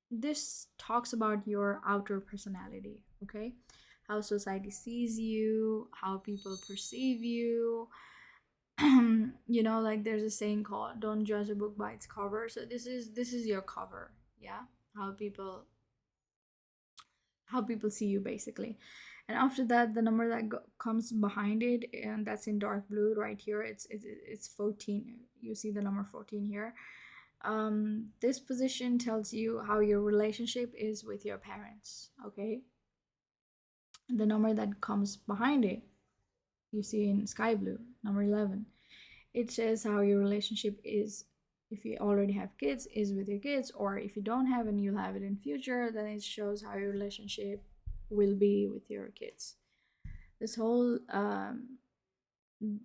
this talks about your outer personality, okay? How society sees you, how people perceive you. Like there's a saying called "Don't judge a book by its cover." So this is your cover, yeah. How people how people see you basically. And after that, the number that comes behind it, and that's in dark blue right here, it's 14. You see the number 14 here. This position tells you how your relationship is with your parents, okay? The number that comes behind it, you see in sky blue, number 11, it says how your relationship is, if you already have kids, is with your kids, or if you don't have and you'll have it in future, then it shows how your relationship will be with your kids. This whole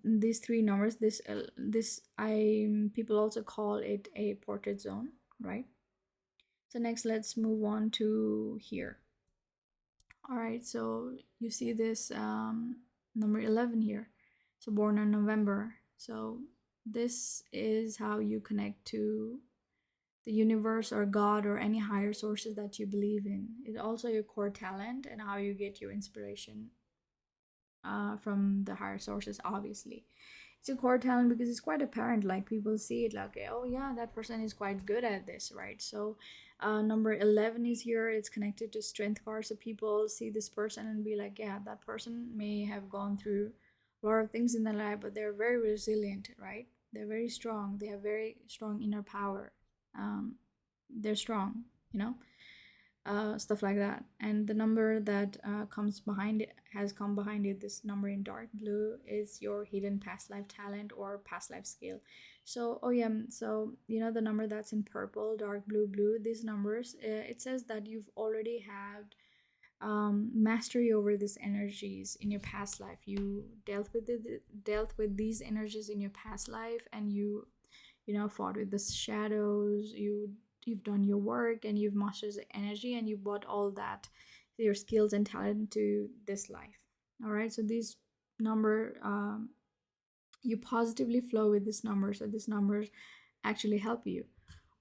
these three numbers, this I people also call it a portrait zone, right? So next, let's move on to here. All right, so you see this number 11 here. So born in November. So this is how you connect to the universe or God or any higher sources that you believe in. It's also your core talent and how you get your inspiration from the higher sources, obviously. It's a core talent because it's quite apparent. Like people see it, like, okay, oh yeah, that person is quite good at this, right? So, number 11 is here. It's connected to strength cards. So people see this person and be like, yeah, that person may have gone through a lot of things in their life, but they're very resilient, right? They're very strong. They have very strong inner power. Um, they're strong, you know stuff like that. And the number that comes behind it, has come behind it, this number in dark blue, is your hidden past life talent or past life skill. So, oh yeah, so the number that's in purple, dark blue, blue, these numbers, it says that you've already had mastery over these energies in your past life. You dealt with these energies in your past life, and you fought with the shadows. You've done your work and you've mastered the energy, and you brought all that, your skills and talent, to this life. All right, so these number, you positively flow with this number, so these numbers actually help you.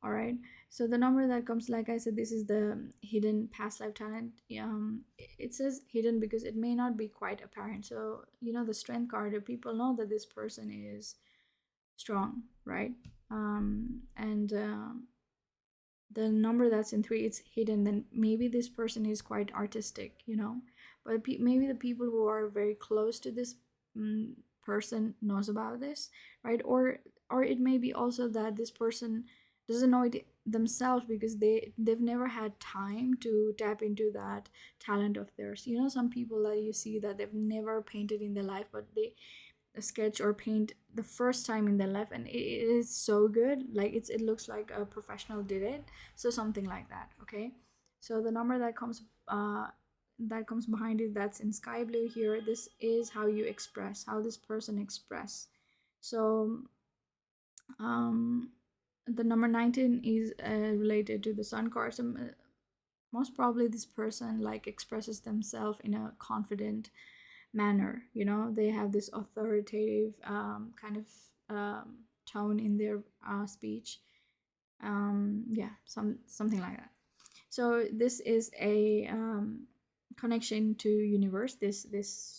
All right, so the number that comes, like I said, this is the hidden past life talent. It says hidden because it may not be quite apparent. So the strength card, people know that this person is strong, right? And the number that's in 3, it's hidden. Then maybe this person is quite artistic, but maybe the people who are very close to this person knows about this, right? Or it may be also that this person doesn't know it themselves because they've never had time to tap into that talent of theirs. Some people that you see that they've never painted in their life, but they sketch or paint the first time in their life, and it is so good, like it looks like a professional did it. So something like that, okay? So the number that comes behind it, that's in sky blue here, this is how you express, how this person express. So um the number 19 is related to the sun card. So, most probably this person like expresses themselves in a confident manner. They have this authoritative kind of tone in their speech. Yeah, something like that. So this is a connection to universe, this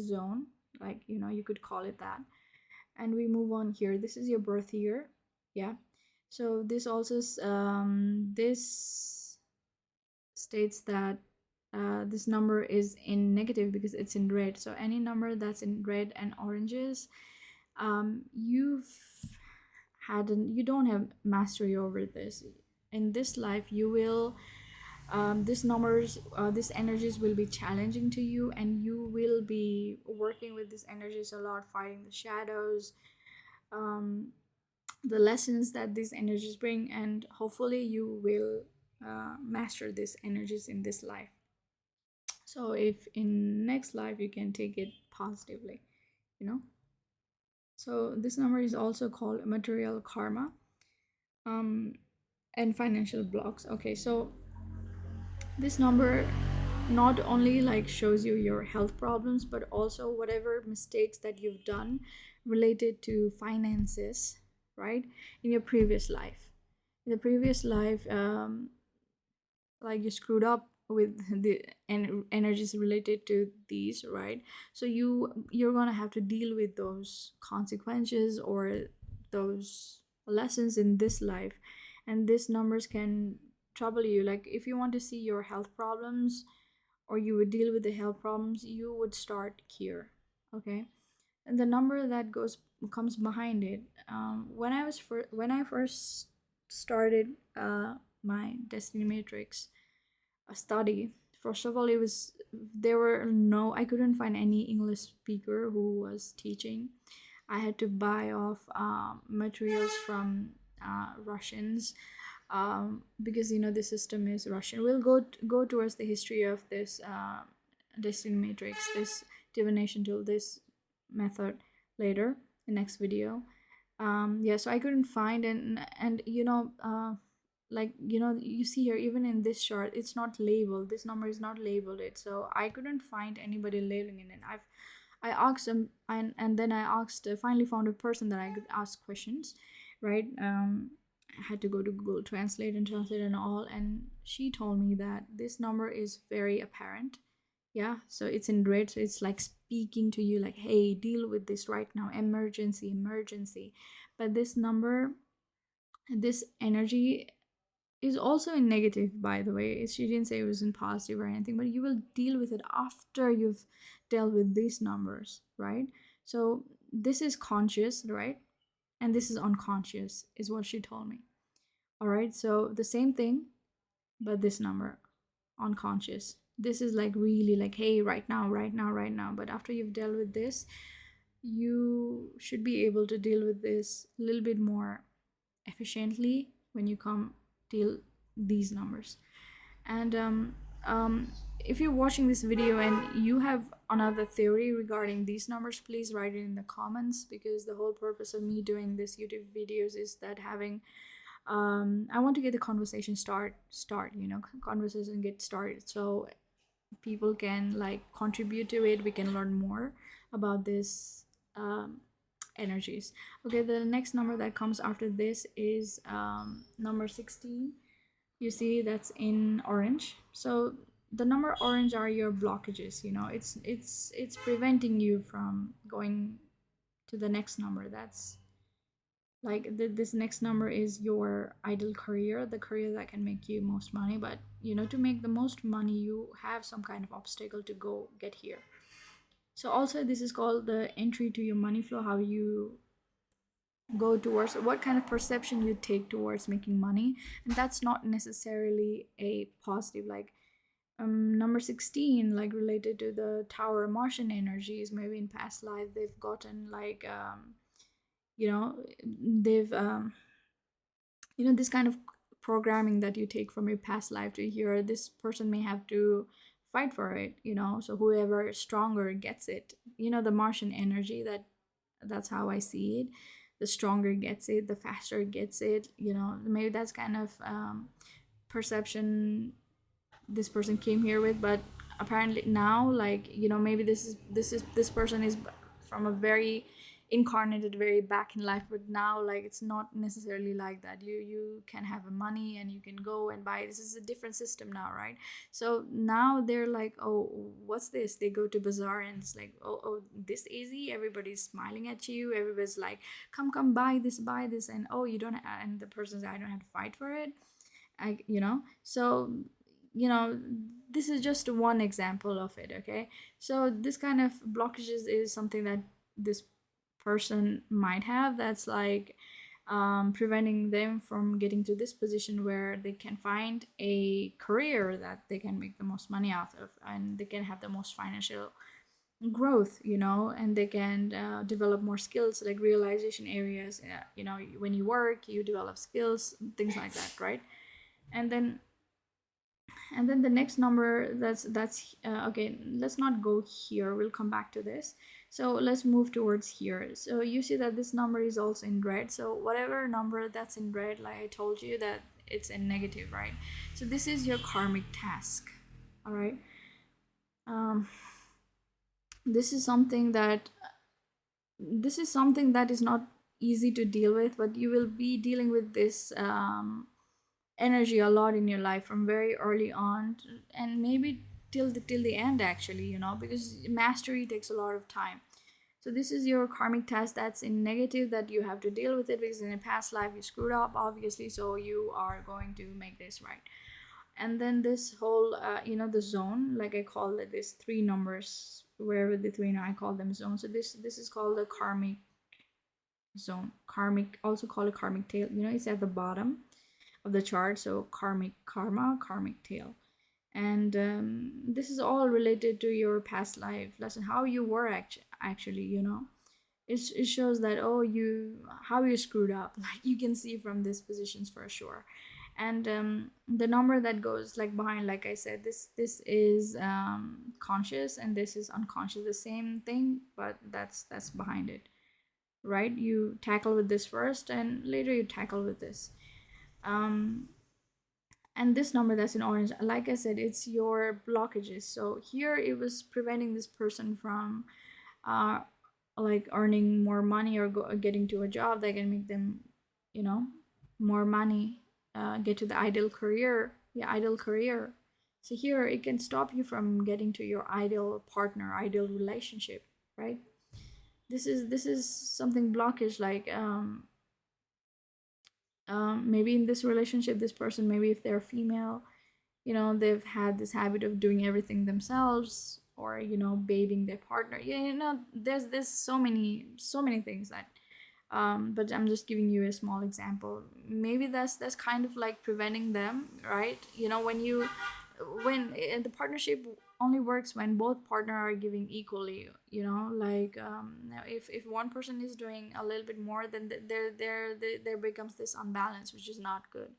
zone, like you could call it that. And we move on here. This is your birth year, yeah. So this also this states that this number is in negative because it's in red. So any number that's in red and oranges, you've you don't have mastery over this. In this life, you will these numbers, these energies will be challenging to you, and you will be working with these energies a lot, fighting the shadows, um, the lessons that these energies bring, and hopefully you will master these energies in this life. So if in next life you can take it positively, you know so this number is also called material karma, um and financial blocks. Okay, so this number not only like shows you your health problems, but also whatever mistakes that you've done related to finances, right, in your previous life. In the previous life, like you screwed up with the energies related to these, right? So you're gonna have to deal with those consequences or those lessons in this life, and these numbers can trouble you. Like if you want to see your health problems, or you would deal with the health problems, you would start here. Okay, and the number that comes behind it, when I first started my Destiny Matrix study. First of all, it was there were no I couldn't find any English speaker who was teaching. I had to buy off materials from Russians, because the system is Russian. We'll go towards the history of this Destiny Matrix, this divination tool, this method later, the next video. Yeah, so I couldn't find, and like you see here, even in this chart, it's not labeled. This number is not labeled it, so I couldn't find anybody labeling it. And I asked them, and then I asked, finally found a person that I could ask questions, right? I had to go to Google Translate and all, and she told me that this number is very apparent. Yeah, so it's in red, so it's like speaking to you, like, hey, deal with this right now, emergency, emergency. But this number, this energy is also in negative, by the way. She didn't say it was in positive or anything, but you will deal with it after you've dealt with these numbers, right? So this is conscious, right? And this is unconscious, is what she told me. All right, so the same thing, but this number, unconscious. This is like really like, hey, right now, right now, right now. But after you've dealt with this, you should be able to deal with this a little bit more efficiently when you come deal these numbers. And if you're watching this video and you have another theory regarding these numbers, please write it in the comments, because the whole purpose of me doing this YouTube videos is that having I want to get the conversation conversation get started, so people can like contribute to it. We can learn more about this energies. Okay, the next number that comes after this is number 16. You see that's in orange. So the number orange are your blockages. It's preventing you from going to the next number. That's like this next number is your ideal career, the career that can make you most money. But to make the most money, you have some kind of obstacle to go get here. So also this is called the entry to your money flow, how you go towards, what kind of perception you take towards making money. And that's not necessarily a positive, like number 16, like related to the tower Martian energies. Maybe in past life they've gotten like they've this kind of programming that you take from your past life to here. This person may have to fight for it, so whoever is stronger gets it. The Martian energy, that's how I see it. The stronger gets it, the faster it gets it. Maybe that's kind of perception this person came here with. But apparently now, like, maybe this person is from a very incarnated very back in life, but now, like, it's not necessarily like that. You can have a money and you can go and buy. This is a different system now, right? So now they're like, oh, what's this? They go to bazaar and it's like, oh, this easy. Everybody's smiling at you. Everybody's like, come buy this, and oh, you don't and the person's like, I don't have to fight for it. So this is just one example of it. Okay, so this kind of blockages is something that this person might have, that's like preventing them from getting to this position where they can find a career that they can make the most money out of, and they can have the most financial growth, and they can develop more skills, like realization areas. When you work, you develop skills, things like that, right? And then the next number, that's okay, let's not go here, we'll come back to this. So let's move towards here. So you see that this number is also in red. So whatever number that's in red, like I told you, that it's in negative, right? So this is your karmic task. All right, this is something that is not easy to deal with, but you will be dealing with this energy a lot in your life from very early on, and maybe till the end actually, because mastery takes a lot of time. So this is your karmic test that's in negative, that you have to deal with it because in a past life you screwed up, obviously, so you are going to make this right. And then this whole the zone, like I call it, this three numbers, wherever the three I call them zones. So this is called the karmic zone. Karmic, also called a karmic tail, it's at the bottom of the chart. So karmic karma, karmic tail. And this is all related to your past life lesson, how you were actually, it shows that, oh, how you screwed up, like you can see from these positions for sure. And the number that goes like behind, like I said, this is conscious, and this is unconscious, the same thing, but that's behind it, right? You tackle with this first, and later you tackle with this. And this number that's in orange, like I said, it's your blockages. So here it was preventing this person from uh like earning more money, or getting to a job that can make them, you know more money, get to the ideal career. Yeah, ideal career. So here it can stop you from getting to your ideal partner, ideal relationship, right? This is something blockage, like maybe in this relationship, this person, maybe if they're female, they've had this habit of doing everything themselves, or bathing their partner. Yeah, there's so many things that, but I'm just giving you a small example. Maybe that's kind of like preventing them, right? When the partnership only works when both partner are giving equally, like, now if one person is doing a little bit more, then there becomes this unbalance, which is not good.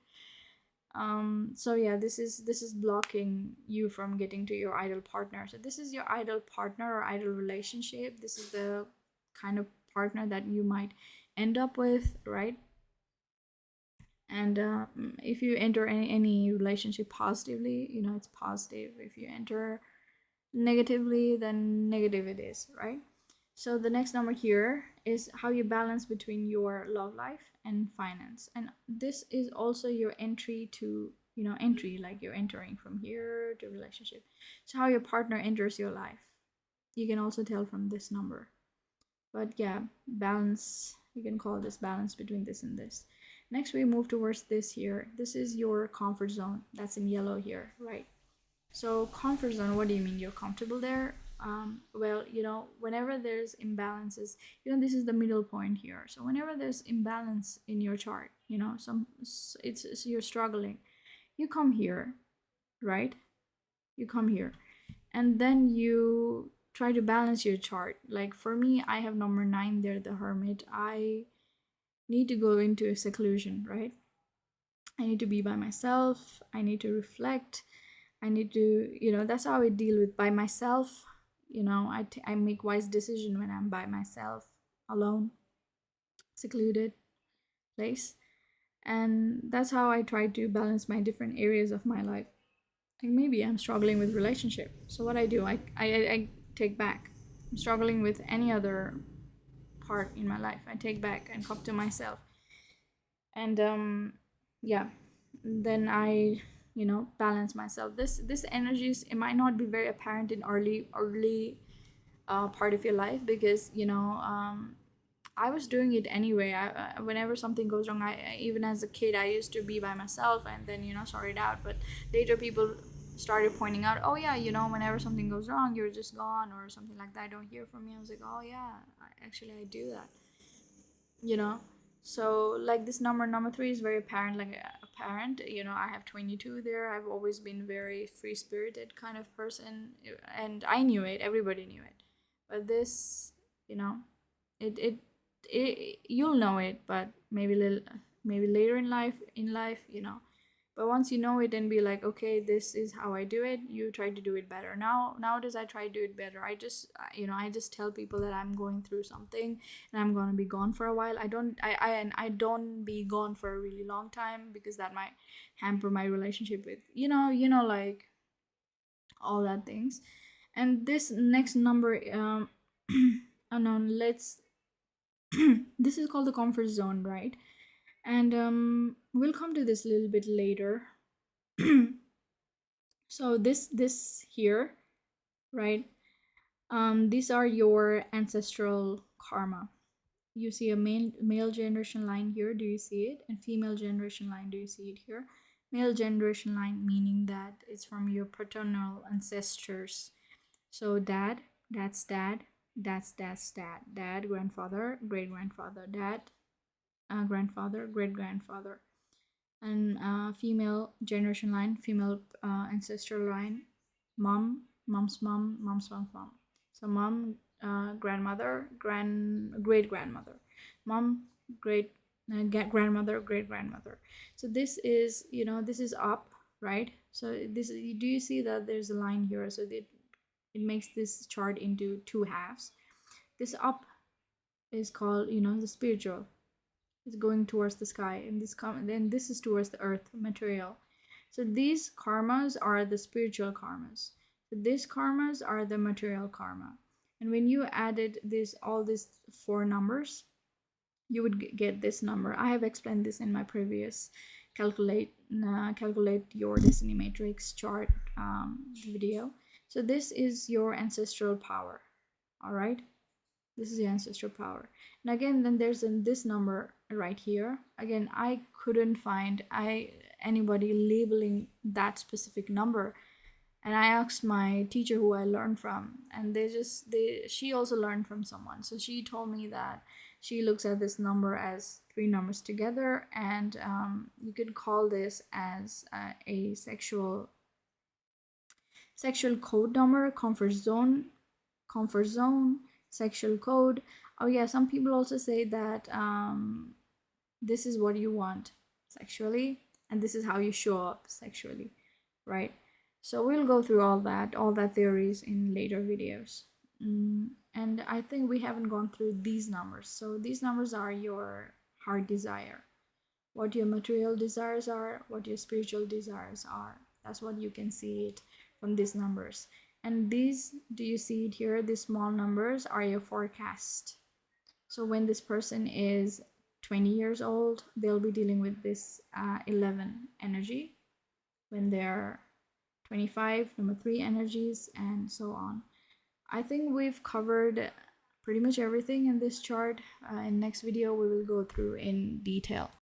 So yeah, this is blocking you from getting to your ideal partner. So this is your ideal partner or ideal relationship. This is the kind of partner that you might end up with, right? And if you enter any relationship positively, it's positive. If you enter negatively, then negative it is, right? So the next number here is how you balance between your love life and finance. And this is also your entry to, entry, like you're entering from here to relationship. So how your partner enters your life. You can also tell from this number. But yeah, balance, you can call this balance between this and this. Next, we move towards this here. This is your comfort zone. That's in yellow here, right? So comfort zone, what do you mean? You're comfortable there? Well, whenever there's imbalances, this is the middle point here. So whenever there's imbalance in your chart, it's you're struggling. You come here, right? You come here, and then you try to balance your chart. Like for me, I have number 9 there, the hermit. I need to go into a seclusion, right? I need to be by myself. I need to reflect. I need to, that's how I deal with by myself. I make wise decision when I'm by myself, alone, secluded place. And that's how I try to balance my different areas of my life. Like maybe I'm struggling with relationship. So what I do, I take back. I'm struggling with any other part in my life. I take back and come to myself. And yeah, then I balance myself. This energies, it might not be very apparent in early part of your life, because I was doing it anyway. Whenever something goes wrong, even as a kid, I used to be by myself and then sort it out. But later people started pointing out, oh yeah, whenever something goes wrong, you're just gone or something like that. I don't hear from you. I was like, oh yeah, actually I do that. you know so like this number 3 is very apparent, like apparent. I have 22 there. I've always been very free spirited kind of person, and I knew it, everybody knew it. But this, you know it it, you'll know it, but maybe later in life. But once you know it and be like, okay, this is how I do it, you try to do it better. Nowadays I try to do it better. I just tell people that I'm going through something and I'm going to be gone for a while. I don't be gone for a really long time, because that might hamper my relationship with, like all that things. And this next number, unknown, let's this is called the comfort zone, right? And we'll come to this a little bit later. So this here, right? These are your ancestral karma. You see a male generation line here, do you see it? And female generation line, do you see it here? Male generation line meaning that it's from your paternal ancestors. So dad, that's dad, that's dad, dad, grandfather, great grandfather, dad, grandfather, great grandfather. And female generation line, female ancestral line, mom, mom's mom, mom's mom's mom. So mom, grandmother, great grandmother, mom, great grandmother, great grandmother. So this is, this is up, right? So this, do you see that there's a line here? So that it makes this chart into two halves. This up is called, the spiritual. It's going towards the sky, and then this is towards the earth, material. So these karmas are the spiritual karmas. So these karmas are the material karma. And when you added all these four numbers, you would get this number. I have explained this in my previous calculate your destiny matrix chart video. So this is your ancestral power. All right, this is the ancestral power. And again, then there's this number right here. Again, I couldn't find anybody labeling that specific number, and I asked my teacher who I learned from, and she also learned from someone. So she told me that she looks at this number as three numbers together, and you could call this as a sexual code number, comfort zone, sexual code. Oh yeah, some people also say that this is what you want sexually, and this is how you show up sexually, right? So we'll go through all that theories in later videos. And I think we haven't gone through these numbers. So these numbers are your heart desire, what your material desires are, what your spiritual desires are. That's what you can see it from these numbers. And these, do you see it here? These small numbers are your forecast. So when this person is 20 years old, they'll be dealing with this 11 energy. When they're 25, number 3 energies, and so on. I think we've covered pretty much everything in this chart. In next video, we will go through in detail.